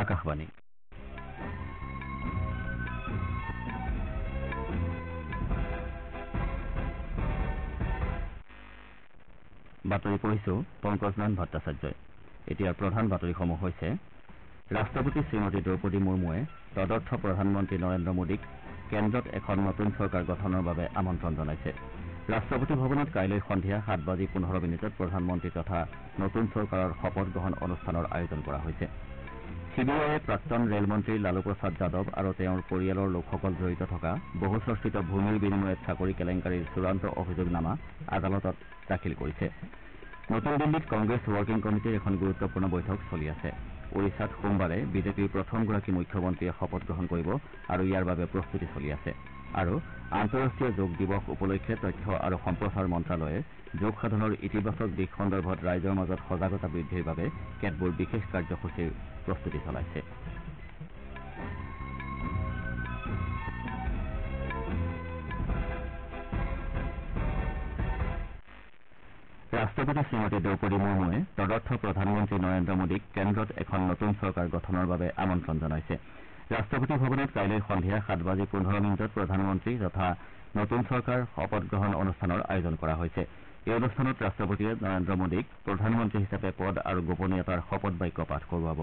আকাশবাণী বাতৰি পঢ়িছো পংকজনান ভট্টাচাৰ্যই। এতিয়া প্ৰধান বাতৰিসমূহ হৈছে ৰাষ্ট্ৰপতি শ্ৰীমতী দ্ৰৌপদী মুৰ্মুৱে তদৰ্থ প্ৰধানমন্ত্ৰী নৰেন্দ্ৰ মোদীক কেন্দ্ৰত এখন নতুন চৰকাৰ গঠনৰ বাবে আমন্ত্ৰণ জনাইছে। ৰাষ্ট্ৰপতি ভৱনত কাইলৈ সন্ধিয়া 7:15 প্ৰধানমন্ত্ৰী তথা নতুন চৰকাৰৰ শপত গ্ৰহণ অনুষ্ঠানৰ আয়োজন কৰা হৈছে। চিবিআইয়ে প্ৰাক্তন ৰেলমন্ত্ৰী লালু প্ৰসাদ যাদৱ আৰু তেওঁৰ পৰিয়ালৰ লোকসকল জড়িত থকা বহুচৰ্চিত ভূমিৰ বিনিময়ত চাকৰি কেলেংকাৰীৰ চূড়ান্ত অভিযোগনামা আদালতত দাখিল কৰিছে। নতুন দিল্লীত কংগ্ৰেছ ৱৰ্কিং কমিটিৰ এখন গুৰুত্বপূৰ্ণ বৈঠক চলি আছে। ওড়িশাত সোমবাৰে বিজেপিৰ প্ৰথমগৰাকী মুখ্যমন্ত্ৰীয়ে শপত গ্ৰহণ কৰিব আৰু ইয়াৰ বাবে প্ৰস্তুতি চলি আছে। আৰু আন্তঃৰাষ্ট্ৰীয় যোগ দিৱস উপলক্ষে তথ্য আৰু সম্প্ৰচাৰ মন্ত্ৰালয়ে যোগ সাধনৰ ইতিবাচক দিশ সন্দৰ্ভত ৰাইজৰ মাজত সজাগতা বৃদ্ধিৰ বাবে কেতবোৰ বিশেষ কাৰ্যসূচীৰ প্ৰস্তুতি চলাইছে। ৰাষ্ট্ৰপতি শ্ৰীমতী দ্ৰৌপদী মুৰ্মুৱে তদৰ্থ প্ৰধানমন্ত্ৰী নৰেন্দ্ৰ মোদীক কেন্দ্ৰত এখন নতুন চৰকাৰ গঠনৰ বাবে আমন্ত্ৰণ জনাইছে। ৰাষ্ট্ৰপতি ভৱনত কাইলৈ সন্ধিয়া 7:15 প্ৰধানমন্ত্ৰী তথা নতুন চৰকাৰ শপত গ্ৰহণ অনুষ্ঠানৰ আয়োজন কৰা হৈছে। এই অনুষ্ঠানত ৰাষ্ট্ৰপতিয়ে নৰেন্দ্ৰ মোদীক প্ৰধানমন্ত্ৰী হিচাপে পদ আৰু গোপনীয়তাৰ শপত বাক্য পাঠ কৰোৱাব।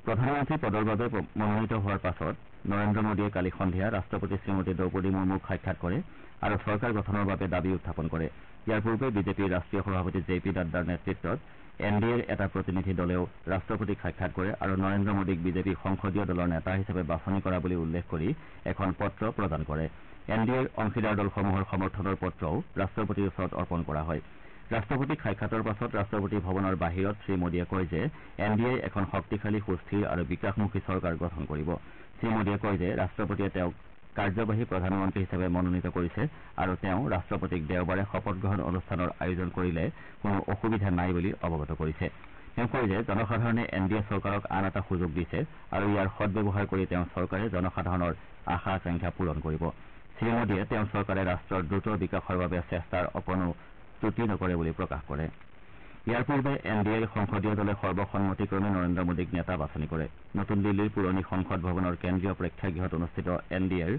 প্ৰধানমন্ত্ৰী পদৰ বাবে মনোনীত হোৱাৰ পাছত নৰেন্দ্ৰ মোদীয়ে কালি সন্ধিয়া ৰাষ্ট্ৰপতি শ্ৰীমতী দ্ৰৌপদী মুৰ্মুক সাক্ষাৎ কৰে আৰু চৰকাৰ গঠনৰ বাবে দাবী উত্থাপন কৰে। ইয়াৰ পূৰ্বে বিজেপিৰ ৰাষ্ট্ৰীয় সভাপতি জে পি নাড্ডাৰ নেতৃত্বত এনডিএৰ এটা প্ৰতিনিধি দলেও ৰাষ্ট্ৰপতিক সাক্ষাৎ কৰে আৰু নৰেন্দ্ৰ মোদীক বিজেপি সংসদীয় দলৰ নেতা হিচাপে বাছনি কৰা বুলি উল্লেখ কৰি এখন পত্ৰ প্ৰদান কৰে। এনডিএৰ অংশীদাৰ দলসমূহৰ সমৰ্থনৰ পত্ৰও ৰাষ্ট্ৰপতিৰ ওচৰত অৰ্পণ কৰা হয়। ৰাষ্ট্ৰপতিক সাক্ষাতৰ পাছত ৰাষ্ট্ৰপতি ভৱনৰ বাহিৰত শ্ৰীমোদীয়ে কয় যে এনডিএ এখন শক্তিশালী সুস্থিৰ আৰু বিকাশমুখী চৰকাৰ গঠন কৰিব। শ্ৰীমোদীয়ে কয় যে ৰাষ্ট্ৰপতিয়ে তেওঁক কাৰ্যবাহী প্ৰধানমন্ত্ৰী হিচাপে মনোনীত কৰিছে আৰু তেওঁ ৰাষ্ট্ৰপতিক দেওবাৰে শপত গ্ৰহণ অনুষ্ঠানৰ আয়োজন কৰিলে কোনো অসুবিধা নাই বুলি অৱগত কৰিছে। তেওঁ কয় যে জনসাধাৰণে এনডিএ চৰকাৰক আন এটা সুযোগ দিছে আৰু ইয়াৰ সদ্ব্যৱহাৰ কৰি তেওঁৰ চৰকাৰে জনসাধাৰণৰ আশা আকাংক্ষা পূৰণ কৰিব। শ্ৰীমোদীয়ে তেওঁৰ চৰকাৰে ৰাষ্ট্ৰৰ দ্ৰুত বিকাশৰ বাবে চেষ্টাৰ অকণো ত্ৰুটি নকৰে বুলি প্ৰকাশ কৰে। ইয়াৰ পূৰ্বে এনডিএৰ সংসদীয় দলে সৰ্বসন্মতিক্ৰমে নৰেন্দ্ৰ মোদীক নেতা বাছনি কৰে। নতুন দিল্লীৰ পুৰণি সংসদ ভৱনৰ কেন্দ্ৰীয় প্ৰেক্ষাগৃহত অনুষ্ঠিত এনডিএৰ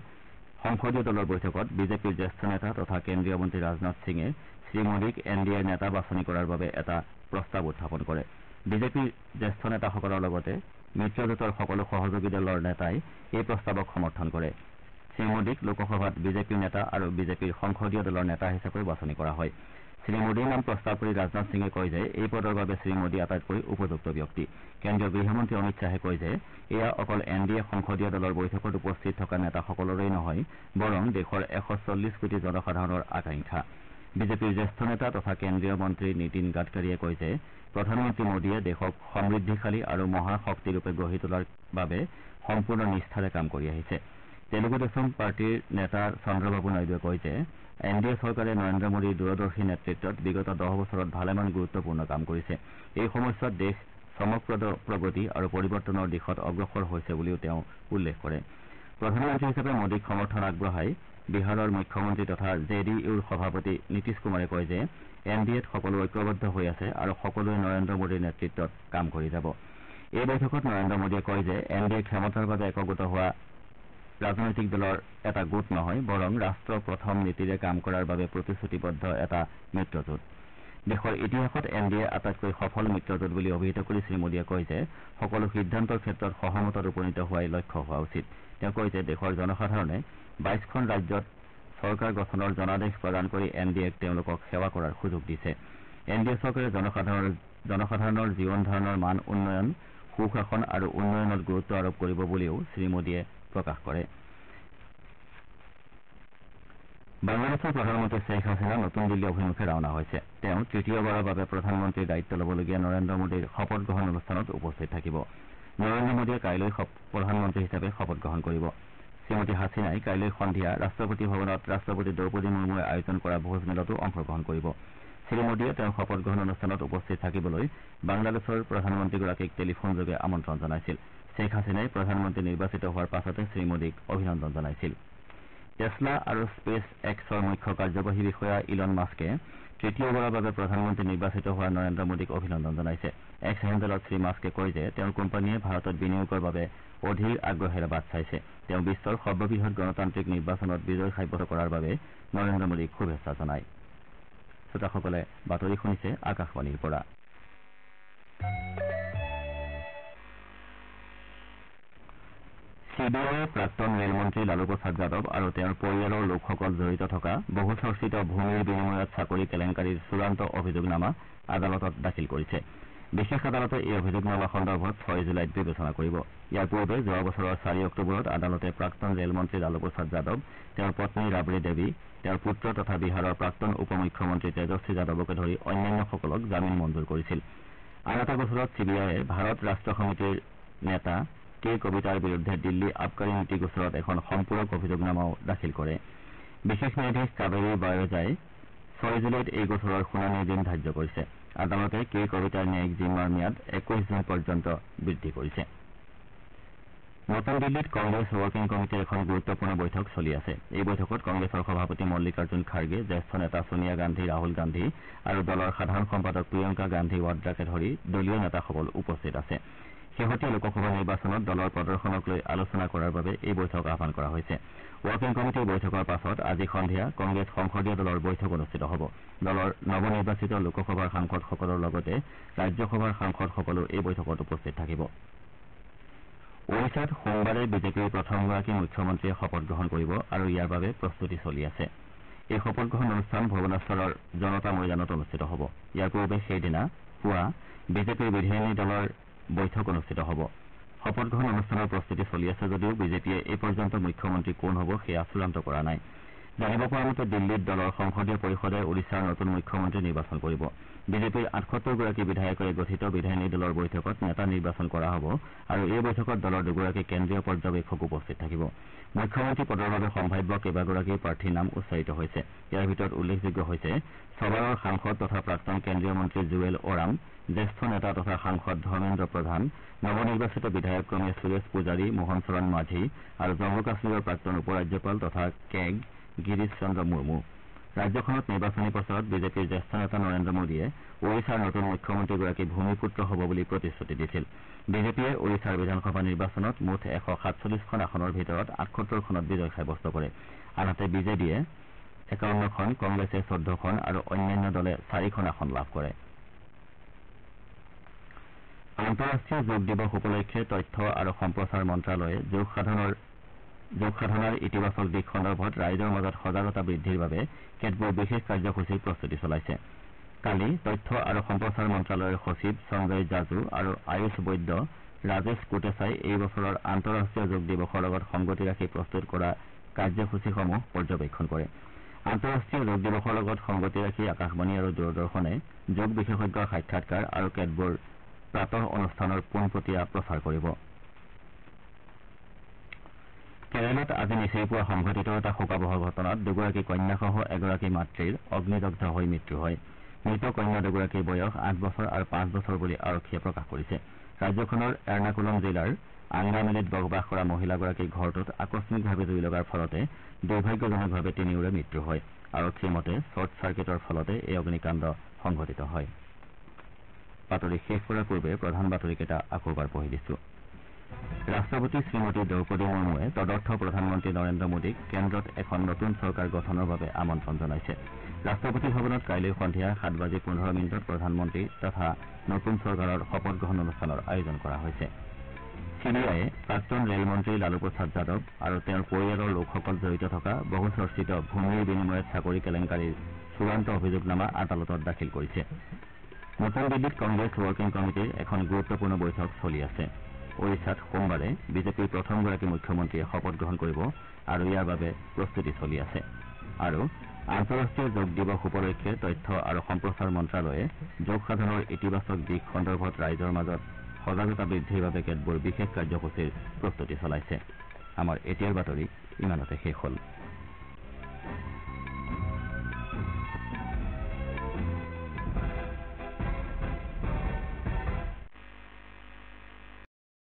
সংসদীয় দলৰ বৈঠকত বিজেপিৰ জ্যেষ্ঠ নেতা তথা কেন্দ্ৰীয় মন্ত্ৰী ৰাজনাথ সিঙে শ্ৰীমোদীক এনডিএৰ নেতা বাছনি কৰাৰ বাবে এটা প্ৰস্তাৱ উত্থাপন কৰে। বিজেপিৰ জ্যেষ্ঠ নেতাসকলৰ লগতে মিত্ৰজোঁটৰ সকলো সহযোগী দলৰ নেতাই এই প্ৰস্তাৱক সমৰ্থন কৰে। শ্ৰীমোদীক লোকসভাত বিজেপিৰ নেতা আৰু বিজেপিৰ সংসদীয় দলৰ নেতা হিচাপে বাছনি কৰা হয়। শ্ৰীমোদীৰ নাম প্ৰস্তাৱ কৰি ৰাজনাথ সিঙে কয় যে এই পদৰ বাবে শ্ৰীমোদী আটাইতকৈ উপযুক্ত ব্যক্তি। কেন্দ্ৰীয় গৃহমন্ত্ৰী অমিত শ্বাহে কয় যে এয়া অকল এনডিএ সংসদীয় দলৰ বৈঠকত উপস্থিত থকা নেতাসকলৰেই নহয় বৰং দেশৰ 140 কোটি জনসাধাৰণৰ আকাংক্ষা। বিজেপিৰ জ্যেষ্ঠ নেতা তথা কেন্দ্ৰীয় মন্ত্ৰী নীতিন গাডকাৰীয়ে কয় যে প্ৰধানমন্ত্ৰী মোদীয়ে দেশক সমৃদ্ধিশালী আৰু মহাশক্তিৰূপে গঢ়ি তোলাৰ বাবে সম্পূৰ্ণ নিষ্ঠাৰে কাম কৰি আহিছে। তেলেগু দেশম পাৰ্টীৰ নেতা চন্দ্ৰবাবু নাইডুৱে কয় যে এনডিএ চৰকাৰে নৰেন্দ্ৰ মোদীৰ দূৰদৰ্শী নেতৃত্বত বিগত 10 বছৰত ভালেমান গুৰুত্বপূৰ্ণ কাম কৰিছে। এই সময়ছোৱাত দেশ চমকপ্ৰদ প্ৰগতি আৰু পৰিৱৰ্তনৰ দিশত অগ্ৰসৰ হৈছে বুলিও তেওঁ উল্লেখ কৰে। প্ৰধানমন্ত্ৰী হিচাপে মোদীক সমৰ্থন আগবঢ়াই বিহাৰৰ মুখ্যমন্ত্ৰী তথা জেডিইউৰ সভাপতি নীতিশ কুমাৰে কয় যে এনডিএত সকলো ঐক্যবদ্ধ হৈ আছে আৰু সকলোৱে নৰেন্দ্ৰ মোদীৰ নেতৃত্বত কাম কৰি যাব। এই বৈঠকত নৰেন্দ্ৰ মোদীয়ে কয় যে এনডিএ ক্ষমতাৰ বাবে একগোট হোৱা ৰাজনৈতিক দলৰ এটা গোট নহয় বৰং ৰাষ্ট্ৰ প্ৰথম নীতিৰে কাম কৰাৰ বাবে প্ৰতিশ্ৰুতিবদ্ধ এটা মিত্ৰজোঁট। দেশৰ ইতিহাসত এনডিএ আটাইতকৈ সফল মিত্ৰজোঁট বুলি অভিহিত কৰি শ্ৰীমোদীয়ে কয় যে সকলো সিদ্ধান্তৰ ক্ষেত্ৰত সহমতত উপনীত হোৱাই লক্ষ্য হোৱা উচিত। তেওঁ কয় যে দেশৰ জনসাধাৰণে 22খন ৰাজ্যত চৰকাৰ গঠনৰ জনাদেশ প্ৰদান কৰি এনডিএক তেওঁলোকক সেৱা কৰাৰ সুযোগ দিছে। এনডিএ চৰকাৰে জনসাধাৰণৰ জীৱন ধাৰণৰ মান উন্নয়ন সুশাসন আৰু উন্নয়নত গুৰুত্ব আৰোপ কৰিব বুলিও শ্ৰীমোদীয়ে প্ৰকাশ কৰে। বাংলাদেশৰ প্ৰধানমন্ত্ৰী শ্বেখ হাছিনা নতুন দিল্লী অভিমুখে ৰাওনা হৈছে। তেওঁ তৃতীয়বাৰৰ বাবে প্ৰধানমন্ত্ৰীৰ দায়িত্ব ল'বলগীয়া নৰেন্দ্ৰ মোদীৰ শপত গ্ৰহণ অনুষ্ঠানত উপস্থিত থাকিব। নৰেন্দ্ৰ মোদীয়ে কাইলৈ প্ৰধানমন্ত্ৰী হিচাপে শপত গ্ৰহণ কৰিব। শ্ৰীমতী হাছিনাই কাইলৈ সন্ধিয়া ৰাষ্ট্ৰপতি ভৱনত ৰাষ্ট্ৰপতি দ্ৰৌপদী মুৰ্মুৱে আয়োজন কৰা ভোজমেলতো অংশগ্ৰহণ কৰিব। শ্ৰীমোদীয়ে তেওঁৰ শপত গ্ৰহণ অনুষ্ঠানত উপস্থিত থাকিবলৈ বাংলাদেশৰ প্ৰধানমন্ত্ৰীগৰাকীক টেলিফোনযোগে আমন্ত্ৰণ জনাইছিল। শ্বেখ হাছিনাই প্ৰধানমন্ত্ৰী নিৰ্বাচিত হোৱাৰ পাছতে শ্ৰীমোদীক অভিনন্দন জনাইছিল। টেছলা আৰু স্পেচ এক্সৰ মুখ্য কাৰ্যবাহী বিষয়া ইলন মাস্কে তৃতীয়বাৰৰ বাবে প্ৰধানমন্ত্ৰী নিৰ্বাচিত হোৱা নৰেন্দ্ৰ মোদীক অভিনন্দন জনাইছে। এক্স হেণ্ডেলত শ্ৰীমাস্কে কয় যে তেওঁৰ কোম্পানীয়ে ভাৰতত বিনিয়োগৰ বাবে অধীৰ আগ্ৰহেৰে বাট চাইছে। তেওঁ বিশ্বৰ সৰ্ববৃহৎ গণতান্ত্ৰিক নিৰ্বাচনত বিজয় সাব্যস্ত কৰাৰ বাবে নৰেন্দ্ৰ মোদীক শুভেচ্ছা জনায়। শ্ৰোতাসকলে বাতৰি শুনিছে আকাশবাণীৰ পৰা। CBIয়ে প্ৰাক্তন ৰেলমন্ত্ৰী লালু প্ৰসাদ যাদৱ আৰু তেওঁৰ পৰিয়ালৰ লোকসকল জড়িত থকা বহু চৰ্চিত ভূমিৰ বিনিময়ত চাকৰি কেলেংকাৰীৰ চূড়ান্ত অভিযোগনামা আদালতত দাখিল কৰিছে। বিশেষ আদালতে এই অভিযোগনামা সন্দৰ্ভত 6 জুলাইত বিবেচনা কৰিব। ইয়াৰ পূৰ্বে যোৱা বছৰৰ 4 অক্টোবৰত আদালতে প্ৰাক্তন ৰেলমন্ত্ৰী লালু প্ৰসাদ যাদৱ, তেওঁৰ পত্নী ৰাবড়ী দেৱী, তেওঁৰ পুত্ৰ তথা বিহাৰৰ প্ৰাক্তন উপ মুখ্যমন্ত্ৰী তেজস্বী যাদৱকে ধৰি অন্যান্যসকলক জামিন মঞ্জুৰ কৰিছিল। আন এটা গোচৰত CBIয়ে ভাৰত ৰাষ্ট্ৰ সমিতিৰ নেতা কে কবিতাৰ বিৰুদ্ধে দিল্লী আবকাৰী নীতি গোচৰত এখন সম্পূৰক অভিযোগনামাও দাখিল কৰে। বিশেষ ন্যায়াধীশ কাবেৰী বায়জাই 6 জুলাইত এই গোচৰৰ শুনানিৰ দিন ধাৰ্য কৰিছে। আদালতে কে কবিতাৰ ন্যায়িক জিম্মাৰ ম্যাদ 21 জুন পৰ্যন্ত বৃদ্ধি কৰিছে। নতুন দিল্লীত কংগ্ৰেছ ৱৰ্কিং কমিটিৰ এখন গুৰুত্বপূৰ্ণ বৈঠক চলি আছে। এই বৈঠকত কংগ্ৰেছৰ সভাপতি মল্লিকাৰ্জুন খাৰ্গে, জ্যেষ্ঠ নেতা ছোনিয়া গান্ধী, ৰাহুল গান্ধী আৰু দলৰ সাধাৰণ সম্পাদক প্ৰিয়ংকা গান্ধী ৱাদ্ৰাকে ধৰি দলীয় নেতাসকল উপস্থিত আছে। শেহতীয়া লোকসভা নিৰ্বাচনত দলৰ প্ৰদৰ্শনক লৈ আলোচনা কৰাৰ বাবে এই বৈঠক আহ্বান কৰা হৈছে। ৱৰ্কিং কমিটিৰ বৈঠকৰ পাছত আজি সন্ধিয়া কংগ্ৰেছ সংসদীয় দলৰ বৈঠক অনুষ্ঠিত হ'ব। দলৰ নৱনিৰ্বাচিত লোকসভাৰ সাংসদসকলৰ লগতে ৰাজ্যসভাৰ সাংসদসকলো এই বৈঠকত উপস্থিত থাকিব। ওড়িশাত সোমবাৰে বিজেপিৰ প্ৰথমগৰাকী মুখ্যমন্ত্ৰীয়ে শপত গ্ৰহণ কৰিব আৰু ইয়াৰ বাবে প্ৰস্তুতি চলি আছে। এই শপত গ্ৰহণ অনুষ্ঠান ভুৱনেশ্বৰৰ জনতা ময়দানত অনুষ্ঠিত হ'ব। ইয়াৰ পূৰ্বে সেইদিনা পুৱা বিজেপিৰ বিধায়িনী দলৰ বৈঠক অনুষ্ঠিত হ'ব। শপত গ্ৰহণ অনুষ্ঠানৰ প্ৰস্তুতি চলি আছে যদিও বিজেপিয়ে এই পৰ্যন্ত মুখ্যমন্ত্ৰী কোন হ'ব সেয়া চূড়ান্ত কৰা নাই। জানিব পৰা মতে দিল্লীত দলৰ সংসদীয় পৰিষদে ওড়িশাৰ নতুন মুখ্যমন্ত্ৰী নিৰ্বাচন কৰিব। বিজেপিৰ 78 গৰাকী বিধায়কেৰে গঠিত বিধায়িনী দলৰ বৈঠকত নেতা নিৰ্বাচন কৰা হ'ব আৰু এই বৈঠকত দলৰ দুগৰাকী কেন্দ্ৰীয় পৰ্যবেক্ষক উপস্থিত থাকিব। মুখ্যমন্ত্ৰী পদৰ বাবে সম্ভাৱ্য কেইবাগৰাকী প্ৰাৰ্থীৰ নাম উচ্চাৰিত হৈছে। ইয়াৰ ভিতৰত উল্লেখযোগ্য হৈছে ছবাৰৰ সাংসদ তথা প্ৰাক্তন কেন্দ্ৰীয় মন্ত্ৰী জুৱেল ওৰাম, জ্যেষ্ঠ নেতা তথা সাংসদ ধৰ্মেন্দ্ৰ প্ৰধান, নৱনিৰ্বাচিত বিধায়ক ক্ৰমে সুৰেশ পূজাৰী, মোহন চৰণ মাঝি আৰু জম্মু কাশ্মীৰৰ প্ৰাক্তন উপ ৰাজ্যপাল তথা কেগ গিৰিশ চন্দ্ৰ মুৰ্মু। ৰাজ্যখনত নিৰ্বাচনী প্ৰচাৰত বিজেপিৰ জ্যেষ্ঠ নেতা নৰেন্দ্ৰ মোদীয়ে ওড়িশাৰ নতুন মুখ্যমন্ত্ৰীগৰাকী ভূমিপুত্ৰ হ'ব বুলি প্ৰতিশ্ৰুতি দিছিল। বিজেপিয়ে ওড়িশাৰ বিধানসভা নিৰ্বাচনত মুঠ 147খন আসনৰ ভিতৰত 78খনত বিজয় সাব্যস্ত কৰে। আনহাতে বিজেডিয়ে 51খন, কংগ্ৰেছে 14খন আৰু অন্যান্য দলে 4খন আসন লাভ কৰে। আন্তঃৰাষ্ট্ৰীয় যোগ দিৱস উপলক্ষে তথ্য আৰু সম্প্ৰচাৰ মন্ত্ৰালয়ে যোগ সাধনাৰ ইতিবাচক দিশ সন্দৰ্ভত ৰাইজৰ মাজত সজাগতা বৃদ্ধিৰ বাবে কেতবোৰ বিশেষ কাৰ্যসূচীৰ প্ৰস্তুতি চলাইছে। কালি তথ্য আৰু সম্প্ৰচাৰ মন্ত্ৰালয়ৰ সচিব সঞ্জয় জাজু আৰু আয়ুষ বৈদ্য ৰাজেশ কোটেচাই এই বছৰৰ আন্তঃৰাষ্ট্ৰীয় যোগ দিৱসৰ লগত সংগতি ৰাখি প্ৰস্তুত কৰা কাৰ্যসূচীসমূহ পৰ্যবেক্ষণ কৰে। আন্তঃৰাষ্ট্ৰীয় যোগ দিৱসৰ লগত সংগতি ৰাখি আকাশবাণী আৰু দূৰদৰ্শনে যোগ বিশেষজ্ঞৰ সাক্ষাৎকাৰ আৰু কেতবোৰ প্ৰাতঃ অনুষ্ঠানৰ পোনপটীয়া প্ৰচাৰ কৰিব। কেৰালাত আজি নিচেই পুৱা সংঘটিত এটা শোকাবহ ঘটনাত দুগৰাকী কন্যাসহ এগৰাকী মাতৃৰ অগ্নিদগ্ধ হৈ মৃত্যু হয়। মৃত কন্যা দুগৰাকীৰ বয়স 8 বছৰ আৰু 5 বছৰ বুলি আৰক্ষীয়ে প্ৰকাশ কৰিছে। ৰাজ্যখনৰ এৰ্নাকুলম জিলাৰ আংগামেলিত বসবাস কৰা মহিলাগৰাকীৰ ঘৰটোত আকস্মিকভাৱে জুই লগাৰ ফলতে দুৰ্ভাগ্যজনকভাৱে তিনিওৰে মৃত্যু হয়। আৰক্ষীৰ মতে শ্বৰ্ট চাৰ্কিটৰ ফলতে এই অগ্নিকাণ্ড সংঘটিত হয়। বাতৰি শেষ কৰাৰ পূৰ্বে প্ৰধান বাতৰিকেইটা আকৌ এবাৰ পঢ়ি দিছো। ৰাষ্ট্ৰপতি শ্ৰীমতী দ্ৰৌপদী মুৰ্মুৱে তদৰ্থ প্ৰধানমন্ত্ৰী নৰেন্দ্ৰ মোদীক কেন্দ্ৰত এখন নতুন চৰকাৰ গঠনৰ বাবে আমন্ত্ৰণ জনাইছে। ৰাষ্ট্ৰপতি ভৱনত কাইলৈ সন্ধিয়া 7:15 প্ৰধানমন্ত্ৰী তথা নতুন চৰকাৰৰ শপত গ্ৰহণ অনুষ্ঠানৰ আয়োজন কৰা হৈছে। CBIয়ে প্ৰাক্তন ৰেলমন্ত্ৰী লালু প্ৰসাদ যাদৱ আৰু তেওঁৰ পৰিয়ালৰ লোকসকল জড়িত থকা বহু চৰ্চিত ভূমিৰ বিনিময়ত চাকৰি কেলেংকাৰীৰ চূড়ান্ত অভিযোগনামা আদালতত দাখিল কৰিছে। নতুন দিল্লীত কংগ্ৰেছ ৱৰ্কিং কমিটিৰ এখন গুৰুত্বপূৰ্ণ বৈঠক চলি আছে। ওড়িশাত সোমবাৰে বিজেপিৰ প্ৰথমগৰাকী মুখ্যমন্ত্ৰীয়ে শপত গ্ৰহণ কৰিব আৰু ইয়াৰ বাবে প্ৰস্তুতি চলি আছে। আৰু আন্তঃৰাষ্ট্ৰীয় যোগ দিৱস উপলক্ষে তথ্য আৰু সম্প্ৰচাৰ মন্ত্ৰালয়ে যোগ সাধনৰ ইতিবাচক দিশ সন্দৰ্ভত ৰাইজৰ মাজত সজাগতা বৃদ্ধিৰ বাবে কেতবোৰ বিশেষ কাৰ্যসূচীৰ প্ৰস্তুতি চলাইছে। আমাৰ এতিয়াৰ বাতৰি ইমানতে শেষ হ'ল।